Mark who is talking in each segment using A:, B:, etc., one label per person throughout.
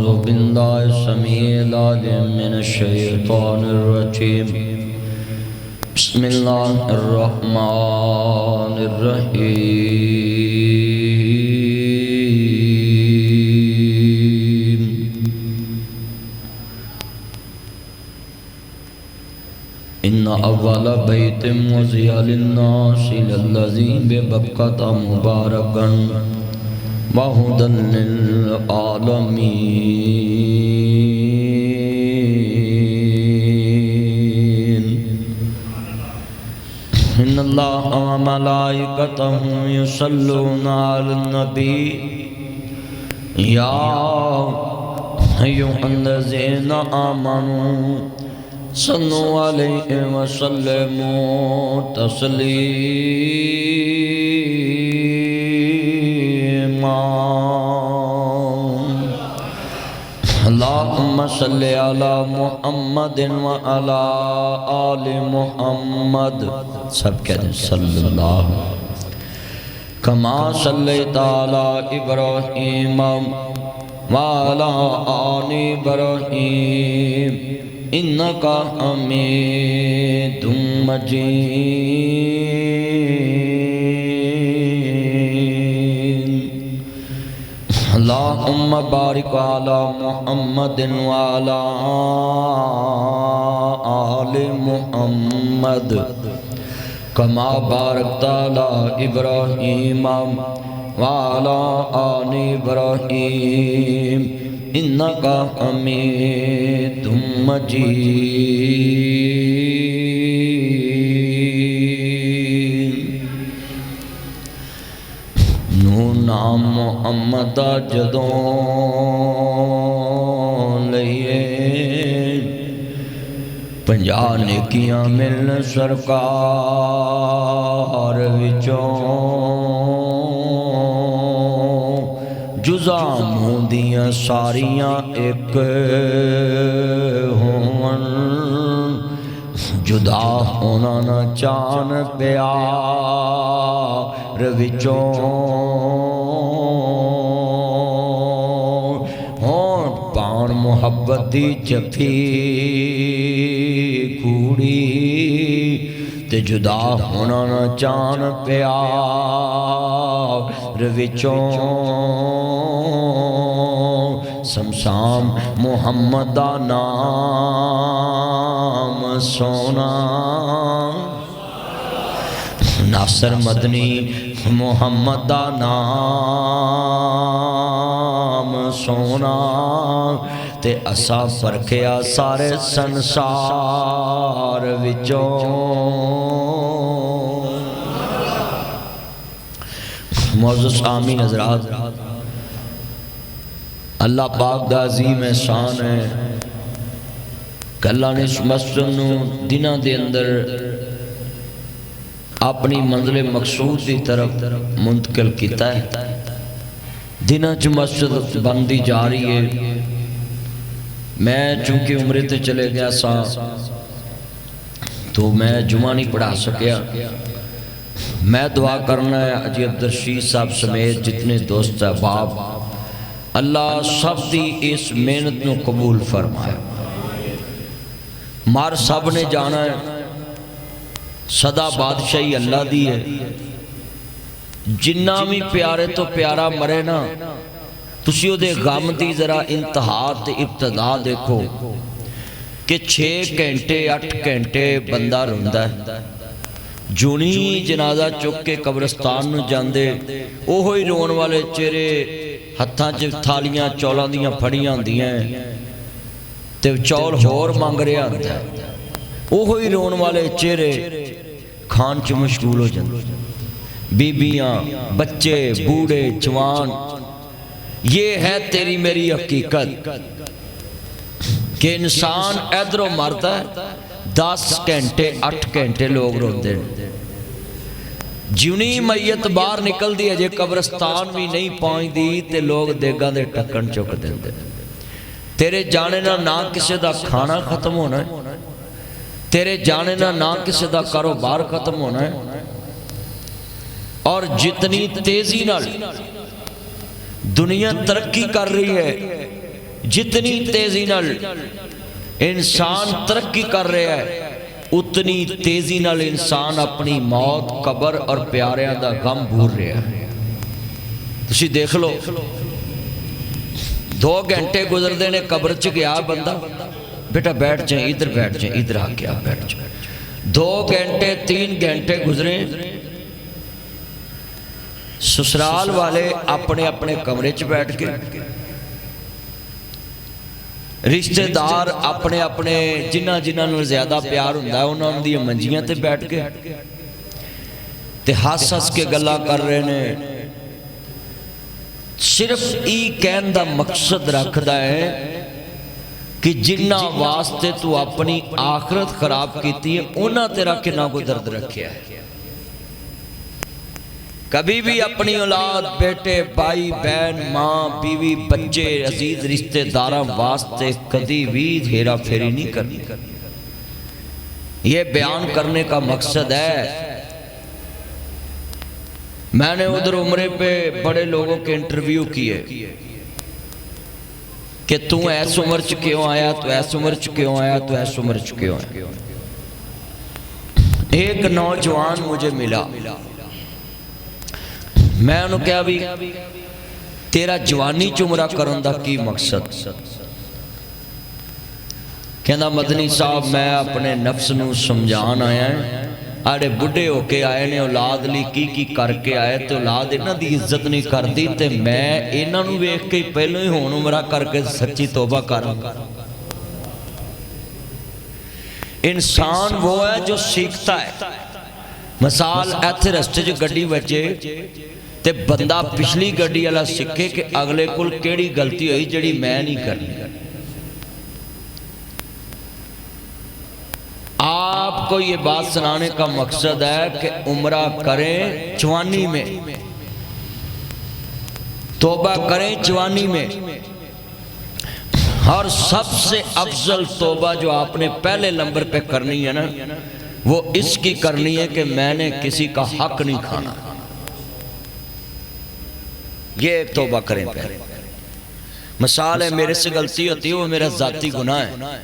A: औज़ु बिल्लाहि समीइल अलीम मिनश शैतानिर रजीम। बिस्मिल्लाहिर रहमानिर रहीम। इन्ना अव्वला बैतिन वुज़िअ लिन्नासि लल्लज़ी बिबक्कता मुबारकन व हुदन लिल आलमीन। इन्नल्लाह व मलाइकतहु युसल्लूना अलन नबी या अय्युहल्लज़ीना आमनू सल्लु अलैहि व सल्लिमू तस्लीमा। अल्लाहुम्मा सल्लि अला मुहम्मदिन व अला आलि मुहम्मद। सब कहते हैं सल्लल्लाहु कमा सल्लैता अला इब्राहीम व अला आलि इब्राहीम इन्नका हमीदुम मजीद। अल्लाहुम्मा बारिक अला मुहम्मदिन व अला आलि मुहम्मद कमा बारकता अला इब्राहीम व अला आलि इब्राहीम इन्नका हमीदुम मजीद। नू नाम मुहम्मद जदों लईए 50 नेकियां मिलन सरकार विचों जुज़ा मूं दियां सारियां एक होवन जुदा होना न चान प्यार विचों होण पाण मुहब्बत दी जफी कूड़ी ते जुदा होना न चान प्यार विचों समसाम मुहम्मद दा नाम सोना। नासर मदनी मुहम्मद दा नाम सोना ते असा परखिया सारे संसार विचों। मौजूद आमीन हज़रात, अल्लाह पाक दा अज़ीम एहसान है कि अल्लाह ने इस मस्जिद नूं दिनां दे अंदर अपनी मंजिल मकसूद की तरफ मुंतकिल किया है। दिनां च मस्जिद बनती जा रही है। मैं चूँकि उम्रे ते चले गया सा तो मैं जुमा नहीं पढ़ा सकिया। मैं दुआ करना है अजी अब्दुल साहब समेत जितने दोस्त अहबाब, अल्लाह सब दी इस मेहनत को कबूल फरमाए। मर सब ने जाना है, सदा बादशाही अल्लाह दी है। जिन्ना भी प्यारे तो प्यारा मरे ना, तुसी उहदे गम दी जरा इंतहा ते इब्तदा देखो कि 6 घंटे 8 घंटे बंदा रोंदा है। जूनी जनाजा चुक के कब्रिस्तान नूं जांदे ओहो ही रोण वाले चेहरे, हत्थां च थालियां चौलां दियां फड़ियां होंदियां ते चौल होर मंग रहा होंदा। ओहो ही रोण वाले चेहरे खान च मशगूल हो जाते। बीबियां, बच्चे, बूढ़े, जवान, ये है तेरी मेरी हकीकत कि इंसान इधरों मरता है 10 घंटे 8 घंटे लोग रोंदे। जिनी मैयत बाहर निकलती है, जे कब्रिस्तान भी नहीं पहुंचती तो लोग देगा दे ढक्कन चुक देंगे। तेरे जाने ना किसी का खाना खत्म होना है, तेरे जाने ना किसी का कारोबार खत्म होना है। और जितनी तेजी नाल दुनिया तरक्की कर रही है, जितनी तेजी नाल इंसान तरक्की कर रहा है उतनी तेजी नाल इंसान अपनी मौत, कबर और प्यारिਆਂ ਦਾ गम भूल रहा है। तुसी देख लो 2 घंटे गुजरते ने कब्र च गया बंदा, बेटा बैठ जाए, इधर बैठ जाए, इधर आ गया बैठ जाए। 2 घंटे 3 घंटे गुजरे, ससुराल वाले अपने अपने कमरे च बैठ गए, रिश्तेदार अपने अपने जिन्हां जिन्हां ज्यादा प्यार हुंदा उन्हां दी मंजियां ते बैठ गए ते हस हस के गल्लां कर रहे ने। सिर्फ ई कहन दा मकसद रखदा है कि जिन्ना वास्ते तू अपनी आखरत खराब की है उन्हां तेरा कितना कोई दर्द रखिया है। कभी भी अपनी औलाद, बेटे, भाई बहन, माँ बीवी, बच्चे, अजीज रिश्तेदारों वास्ते कभी भी हेरा फेरी नहीं करनी। ये बयान करने का मकसद है। मैंने उधर उम्रे पे बड़े लोगों के इंटरव्यू किए कि तू ऐस उम्र च क्यों आया, तू ऐस उम्र च क्यों आया, तू ऐस उम्र च क्यों आया। एक नौजवान मुझे मिला, मैं उन्होंने कहा भी तेरा जवानी च उमरा करन दा की मकसद। कहना मदनी साहब मैं अपने नफ्स नूं समझान आया, आड़े बुढ़े होके आए ने औलाद लई की करके आए तो औलाद इन्हां दी इज्जत नहीं करती ते मैं इन्हां नूं वेख के पहलों ही हुण उमरा करके सच्ची तौबा करांगा। इंसान वो है जो सीखता है। मिसाल इत्थे रस्ते च गड्डी वजे ते बंदा पिछली गड्डी वाला सीखे कि अगले कोल केड़ी गलती हुई जिहड़ी मैं नहीं करनी। आपको ये बात सुनाने का मकसद है कि उम्रा करें जवानी में, तौबा करें जवानी में। और सबसे अफजल तौबा जो आपने पहले नंबर पे करनी है ना, वो इसकी करनी है कि मैंने किसी का हक नहीं खाना। ये एक तौबा करें पहले। मिसाल है मेरे से गलती होती है, वो मेरा जाती गुनाह है,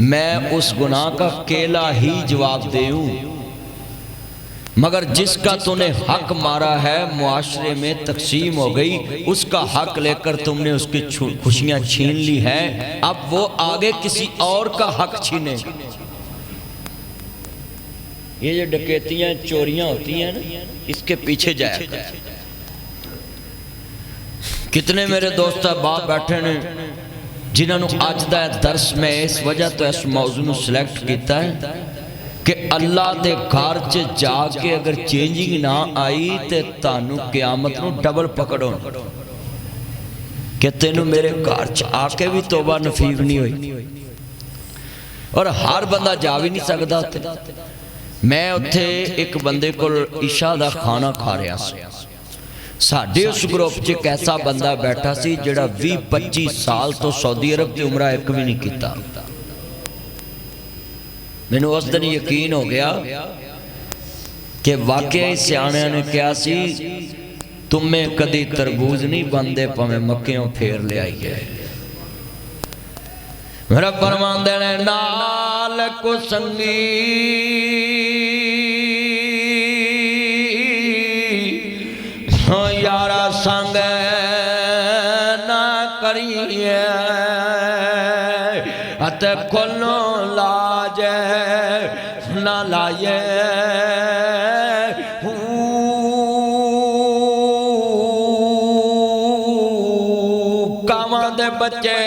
A: मैं उस गुनाह का अकेला ही जवाब दूं। मगर जिसका तूने हक मारा है मुआशरे में तकसीम हो गई, उसका हक लेकर तुमने उसकी खुशियां छीन ली है, अब वो आगे किसी और का हक छीने। ये जो डकैतियां चोरियां होती हैं ना, इसके पीछे जाया। कितने मेरे दोस्त बाप बैठे ने जिन्होंने अज का दर्स में इस वजह तो इस मौजू को सिलेक्ट किया है कि अल्लाह के घर च जाके अगर चेंजिंग ना आई तो तानू क्यामत नूं डबल पकड़ो कि तेनू मेरे घर च आके भी तौबा नसीब नहीं हुई। और हर बंदा जा भी नहीं सकता। मैं उत्थे एक बंदे को इशा का खाना खा रहा सी, साडे उस ग्रुप च एक ऐसा बंदा बैठा सी जिहड़ा 20-25 साल तो सऊदी अरब की उमरा एक भी नहीं कीता। मैनू उस दिन यकीन हो गया कि वाकई सियाणियां ने कहा सी तुम्हें कदी तरबूज नहीं बनते भावें मक्कियों फेर ले आई है। मेरा फरमांदे ने नाल को संगी यारा संग ना करिए अत खोलो लाज ना लाए। कावां दे बच्चे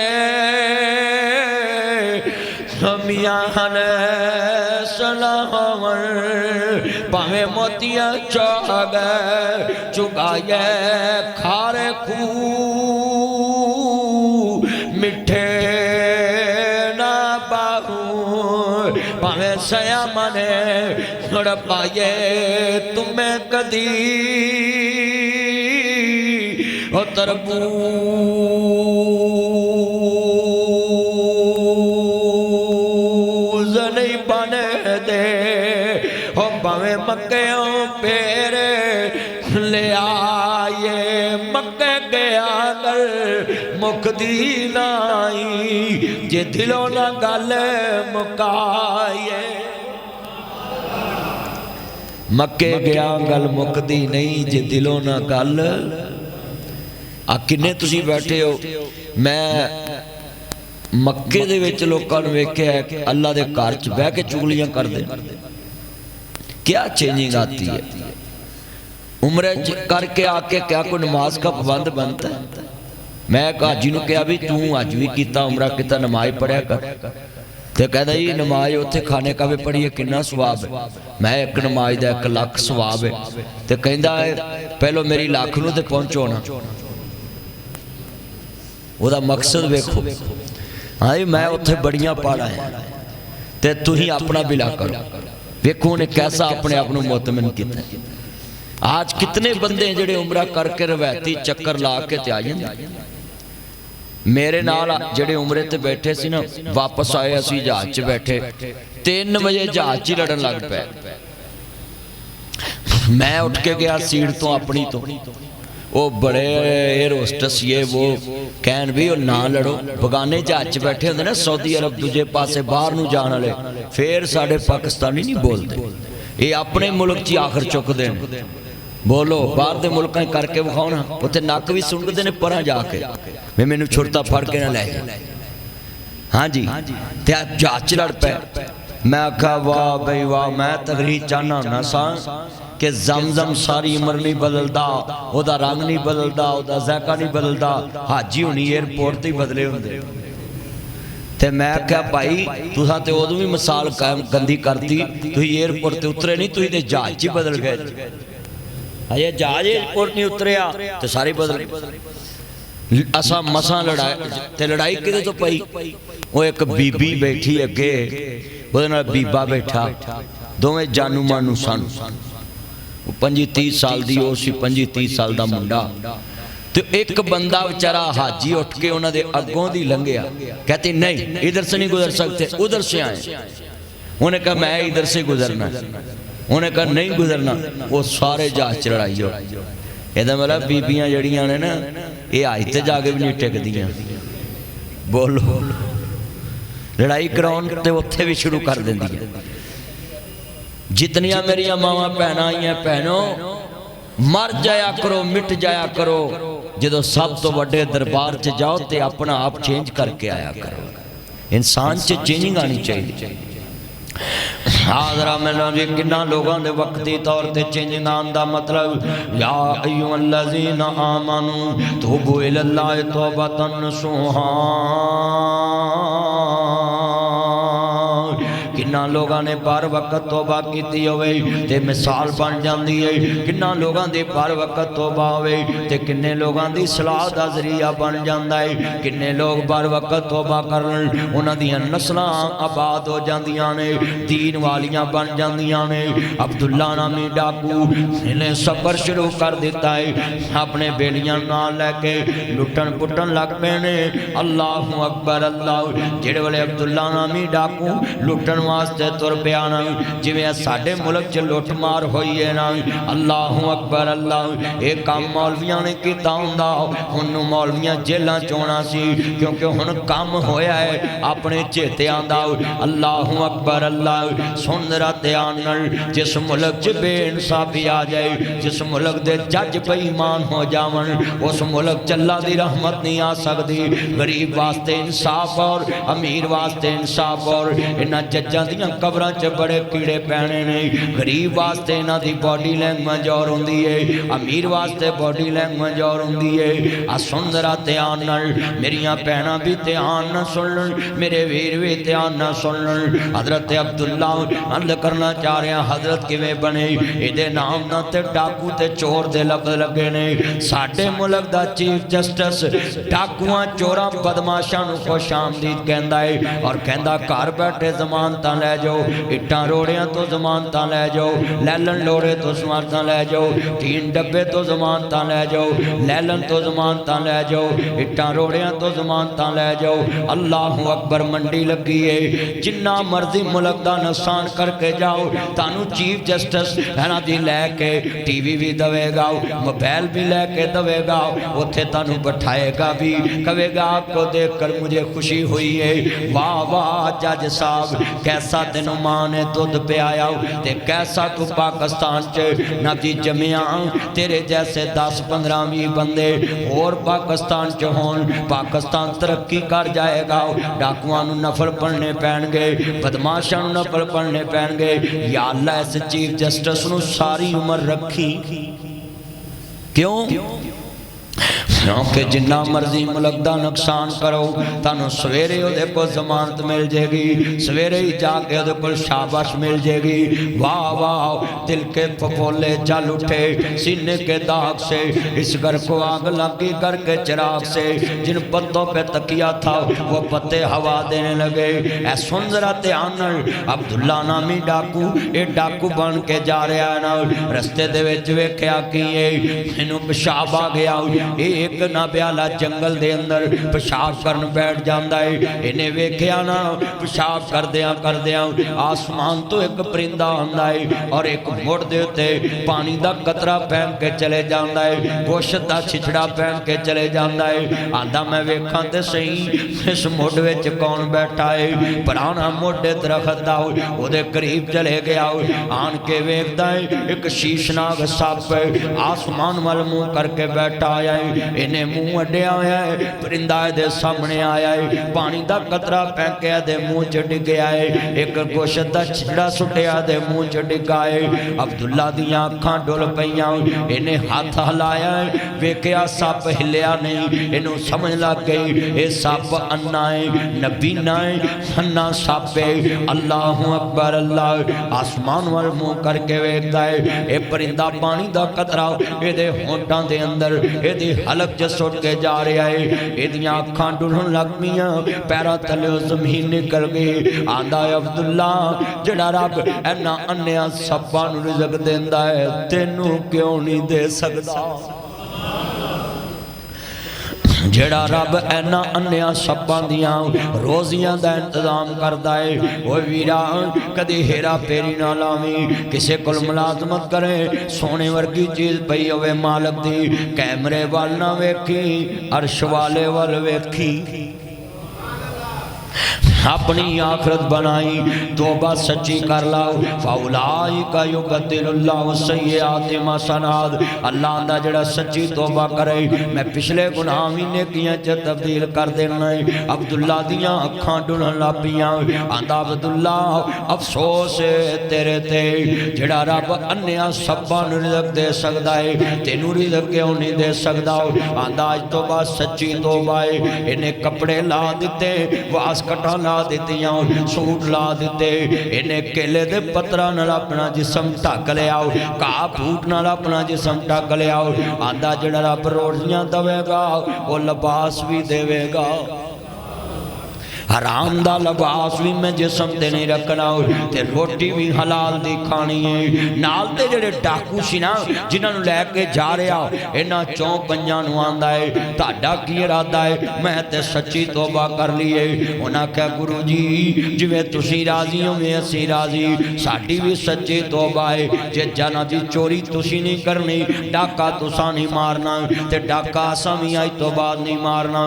A: मियां ने सलावन भावें मोतियां चौग चुगाए खारे खू मिठे ना बाहू भावें सया मने पाए तुम्हें कदी ओ तरबूज नहीं बने दे हो भावें मक्कियों पेरे ले आए मक्के गया गल मुकदी नाई जे दिलों ना गल मुकाए। मक्के गया गल मुकदी नहीं जे दिलों ना गल। आ किन्ने तुसी बैठे हो, मैं मक्के दे विच लोकां नूं वेखिया अल्लाह दे घर च बह के चुगलियां करदे। क्या चेंजिंग आती है? उम्र करके आके क्या कोई नमाज का पाबंद बनता है? मैं हाजी नूं कहा भी तू अज भी कीता उम्रा कीता नमाज पढ़िया कर, तो कहता जी नमाज उत्थे खाने का भी पढ़िए कितना सवाब है। मैं एक नमाज का 1 लाख सवाब है, तो कहता है पहलो मेरी लाख नूं ते पहुंचो ना। वह मकसद वेखो। हाँ जी मैं उत्थे बड़ियां पढ़ा है, तो तुसीं अपना बिला करो। वेखो उन्हें कैसा अपने आप को मुतमिन किया। आज कितने बंदे जिहड़े उम्रा करके रवायती चक्कर ला के ते आ जांदे। मेरे नाल जिहड़े उमरे ते बैठे सी ना, वापस आए असीं जहाज च बैठे, 3 बजे जहाज च लड़न लग पे। मैं उठ के गया सीट तो अपनी तो, वो बड़े एयर होस्टस ये वो कहन भी ना लड़ो। बगाने जहाज च बैठे होंदे ना सऊदी अरब दूजे पासे बाहर नूं जाण वाले, फिर साडे पाकिस्तानी नहीं बोलते, ये अपने मुल्क च आखिर चुकदे ने। बोलो बाहर दे मुल्कां करके विखाओ ना, उत्थे नक भी सुंघदे ने परां जाके मैं मैनूं छुरता फड़ के ना लै जा। हाँ जी ते जहाज च लड़ पे। मैं आखा वाह बई वाह, मैं तकरीर चाहना होना सा कि जमजम सारी उम्र नहीं बदलता, ओदा रंग नहीं बदलता, ओदा ज़ायका नहीं बदलता। हाजी हुणी एयरपोर्ट ते बदले होंदे। ते मैं आख्या भाई तुसां ते उदों भी मिसाल गंदी करती, तुसीं एयरपोर्ट ते उतरे नहीं, तुसीं ते जहाज च बदल गए। अजे जहाज एयरपोर्ट नहीं उतरिया तो सारे बदल गए। असा मसा लड़ाई ते लड़ाई किदे तो पई? वो एक बीबी बैठी अगे, ਉਹਦੇ ਨਾਲ बीबा बैठा, दोवें जानू मानू सन। 25-30 साल दी ਉਹ ਸੀ, 25-30 साल ਦਾ ਮੁੰਡਾ। तो एक बंदा बेचारा हाजी उठ के उन्होंने अगों दी लंघिया, कहती नहीं इधर से नहीं गुजर सकते, उधर से आए। उन्हें कहा मैं इधर से गुजरना, उन्हें कहा नहीं गुजरना। वो सारे जहाज च लड़ाई हो। ਇਹਦਾ मतलब बीबियां जड़ियां ने ना ये अज ते जाके भी नहीं टिकदियां। बोलो लड़ाई कराउन ते उत्थे भी शुरू कर देंदियां। जितनियां मेरिया मावां भैणां आईयां, भैनों मर जाया करो, मिट जाया करो। जो सब तो वड्डे दरबार च जाओ तो अपना आप चेंज करके आया करो। इंसान च चेंजिंग आनी चाहिए। हाजरा मिलो जी किन्ना लोगों के वक्ती तौर पर चेंजिंग आने का मतलब या अय्युहल्लज़ीना आमनू तूबू इलल्लाहि तौबतन नसूहा। किन्ना लोगों ने बार वक्त तौबा की होवे ते मिसाल बन जाती है। किन्ना लोगों की बार वक्त तौबा होवे ते किन्ने लोगों की सलाह का जरिया बन जाता है। किन्ने लोग बार वक्त तौबा करन उन्हां दियां नस्लां आबाद हो जांदियां ने, दीन वालियां बन जांदियां ने। अब्दुल्ला नामी डाकू इन्हें सफर शुरू कर दिता है, अपने बेलियां नाल लैके लुटन पुटन लग पे ने। अल्लाहु अकबर अल्लाह। जिहड़े वेले अब्दुल्ला नामी डाकू लुटन वास्ते तुर पिया ना, जिवें साडे मुल्क च लुट मार होई है ना, अल्लाहु अकबर अल्लाह। ये काम मौलवियां ने कीता हुंदा, हुण मौलवियां जेलां च होना सी, क्योंकि हुण काम होया है अपने चेतियां दा। अल्लाहु अकबर अल्लाह। सुन जरा ध्यान नाल, जिस मुल्क च बेइंसाफी आ जाए, जिस मुल्क दे जज बेईमान हो जावन, उस मुल्क च अल्लाह दी रहमत नहीं आ सकती। गरीब वास्ते इंसाफ और अमीर वास्ते इंसाफ, और इन्हां जज्जां दियां कबरां च बड़े कीड़े पैने ने। गरीब वास्ते इन्हां दी बॉडी लैंग्वेज और हुंदी है, अमीर वास्ते बॉडी लैंग्वेज और हुंदी है। आ सुन जरा ध्यान नाल, मेरियां भैणां भी ध्यान नाल सुन, मेरे वीर भी ध्यान नाल सुन। हजरत अब्दुल्ला अर्ज करना चाह रहा हजरत किवें बने। इहदे नाम नाल ते डाकू ते चोर दे लफ्ज़ लगे ने। साडे मुल्क दा चीफ जस्टिस डाकुआं चोरां बदमाशां नूं खुश आमदीद कहंदा है, और कहंदा घर बैठे जमानतां लै जाओ, इट्टां रोड़ियां तो जमानतां लै जाओ, लैलन लोड़े तो जमानतां लै जाओ, तीन डब्बे तो जमानतां लै जाओ, लैलन तो जमानतां लै जाओ, इट्टां रोड़ियां तो जमानतां लै जाओ। अल्लाहु अकबर मंडी लगी है, जिन्ना मर्जी मुल्क दा नुकसान करके जाओ, तानू चीफ जस्टिस है जी लैके टीवी भी दवेगा, मोबाइल भी लैके दवेगा, उत्थे तानू बैठाएगा भी, कहेगा आपको देखकर मुझे खुशी हुई है, वाह वाह जज साहब कैसा तेनू मां ने दुध पियाया, ते कैसा तू पाकिस्तान च ना जी जमिया, तेरे जैसे 10-15-20 बंदे और पाकिस्तान च होन, पाकिस्तान तरक्की कर जाएगा। डाकुआं नू नफल पढ़ने पैणगे, बदमाशां नू नफल पढ़ने पैणगे। या अल्लाह इस चीफ जस्टिस नू सारी उम्र रखी क्यों? क्योंकि जिन्ना मर्जी मुल्क का नुकसान करो, तुहानू सवेरे उहदे कोल जमानत मिल जाएगी, सवेरे ही जाके उहदे कोल शाबाश मिल जाएगी। वाह वाह दिल के फफोले जल उठे सीने के दाग से, इस घर को आग लगी करके चिराग से, जिन पत्तों पे तकिया था वो पत्ते हवा देने लगे। ऐ सुन जरा ध्यान, अब्दुल्ला नामी डाकू ये डाकू बन के जा रहा है ना, रस्ते दे विच वेख्या कि मैनू पेशाब आ गया, एक नाब्याला जंगल दे अंदर पेशाब करन बैठ जांदा है। इन्हें वेख्या ना पेशाब करदियां आसमान तो एक परिंदा आंदा है और एक मुड़ दे उत्ते पानी दा कतरा पहन के चले जांदा है, गोश्त दा छिछड़ा पहन के चले जांदा है। आंदा मैं वेखां ते सही इस मुड़ विच कौन बैठा है, पुराना मुड़ दरख्त दा ओदे करीब चले गया, आन के वेखदा है एक शीशनाग सप आसमान वाल मुंह करके बैठा आया है। इन्हें मुंह अड्डिया होया है, परिंदा दे सामने आया है, पानी दा कतरा पैंके दे मुंह च डिगया है, एक गोश्त दा छिड़ा सुटिया दे मुंह च डिगा है। अब्दुल्ला दियां अखां डुल पईयां, इन्हें हाथ हिलाया है, वेख्या सप हिलिया नहीं, इनू समझ लग गई ये सप अन्ना है, नबीना है, अन्ना सप है। अल्लाहु अकबर अल्लाह आसमान वाल मुंह करके वेखदा है, ये परिंदा पानी दा कतरा इहदे होंठां दे अंदर इहदी हलक च सुट के जा रहा है, इहदियां अखां डुलण लग पईयां, पैरां थल्ले जमीन निकल गई। आंदा अब्दुल्ला जिहड़ा रब इन्हां अन्नियां सप्पां नूं रिज़क देंदा है, तैनूं क्यों नहीं दे सकदा? जेड़ा रब इन्हां अन्नियां सप्पां दियां रोजियां दा इंतजाम करदा है, ओ वीरा कदी हेरा फेरी ना लावीं, किसे कोल मुलाजमत करे सोने वर्गी चीज पई होवे मालक दी, कैमरे वाल ना वेखी अर्श वाले वाल वेखी। अपनी आखरत बनाई, तौबा सच्ची कर लाओ, फौलाइका युबद्दिलुल्लाहु सय्यिआतिहिम हसनात। अल्लाह दा जेड़ा सच्ची तौबा करे मैं पिछले गुनाह भी नेकियां च तब्दील कर देना है। अब्दुल्ला दियां अखां डुलण लग पईयां, आंदा अब्दुल्ला अफसोस तेरे ते जेड़ा रब अन्नियां सब्बां नूं रिज़क दे सकदा है, तैनूं रिज़क क्यों नहीं दे सकदा? आंदा अज तो बाद सच्ची तौबा है। इन्हें कपड़े ला दिते, वास कटा ला दित्तियां, सूट ला दिते, इन्हें केले दे पत्तरां नाल अपना जिस्म ढक लिया, घाह फूट नाल अपना जिस्म ढक लिया। आंदा जिहड़ा रब रोटियां देवेगा वो लिबास भी देवेगा, हराम दा लिबास भी मैं जिसम ते नहीं रखना, ते रोटी भी हलाल दी खानी है। नाल ते जेड़े डाकू सी ना जिन्हां नूं लैके जा रहा, इन्हां चौं पंजां नूं आंदा है तुहाडा की इरादा है? मैं ते सच्ची तौबा कर ली है। उन्हां कहा गुरु जी जिवें तुसीं राजी होवे असीं राजी, साडी भी सच्ची तौबा है। जे जाना जी चोरी तुसीं नहीं करनी, डाका तुसां नहीं मारना, ते डाका असां भी अज तो बाद नहीं मारना।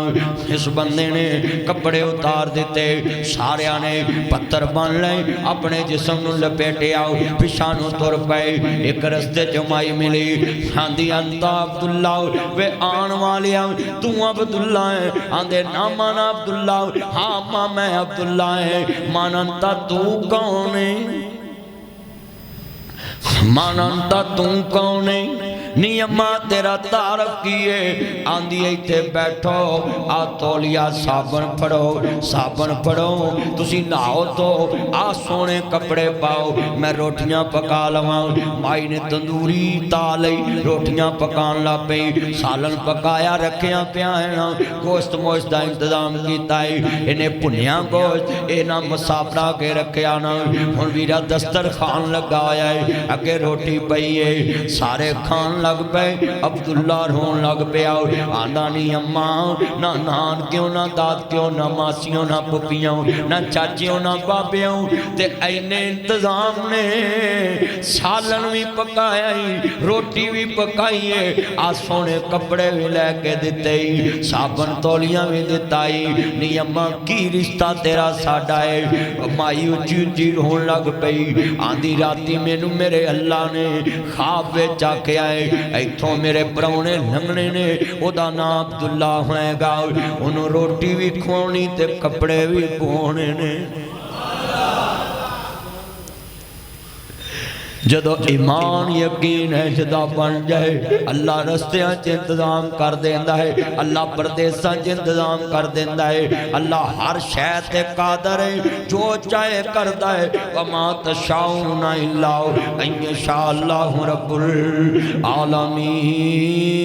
A: इस बंदे ने कपड़े उतार दिते, सारिया ने पत्थर बन ले, अपने जिस्म नूं लपेटिया, पिछा नूं तुर पे। एक रस्ते च माई मिली, आंदी अंता अब्दुल्ला वे आन वालिया तू अब्दुल्ला है? आंदे ना माना अब्दुल्ला, हाँ मां मैं अब्दुल्ला है। मानंता तू कौन है? मानंता तू कौन है? नी अम्मा तेरा तारफ किए आंदी इत्थे बैठो आ तौलिया साबन फड़ो तुसी नहाओ तो आ सोने कपड़े पाओ मैं रोटियां पका लवां। माई ने तंदूरी ता लई रोटियां पकान लग पई सालन पकाया रखिया पिया है गोश्त मोश्त का इंतजाम किया है इन्हें भुनिया गोश्त इन्हें मसापड़ा के रखिया ना हुण वीरा दस्तर खान लगा होया है अगे रोटी पई है सारे खान लग पे अब्दुल्ला रोन लग पिया आंदा नी अम्मा ना नान क्यों ना दाद क्यों ना मासियों ना पुपियों ना चाचियों ना बाबियों ते इन्ने इंतजाम ने सालन भी पकाया रोटी भी पकाई है आ सोने कपड़े भी लैके दिते साबन तौलियां भी दिता नी अम्मा की रिश्ता तेरा साडा है। माई उची उची रोन लग पई आंदी राती मैनू मेरे अल्लाह ने खाब विच आख्या है इथों मेरे परौने लंघने ने ओदा नाम अब्दुल्ला होएगा उन्होंने रोटी भी खुआनी ते कपड़े भी पवाने ने। जदों ईमान यकीन है जदा बन जाए अल्लाह रस्तियां च इंतजाम कर देंदा है अल्लाह परदेसां च इंतजाम कर देंदा है अल्लाह हर शय ते कादर है जो चाहे करदा है वमा तशाउना इल्ला अन यशा अल्लाहु रब्बुल आलमीन।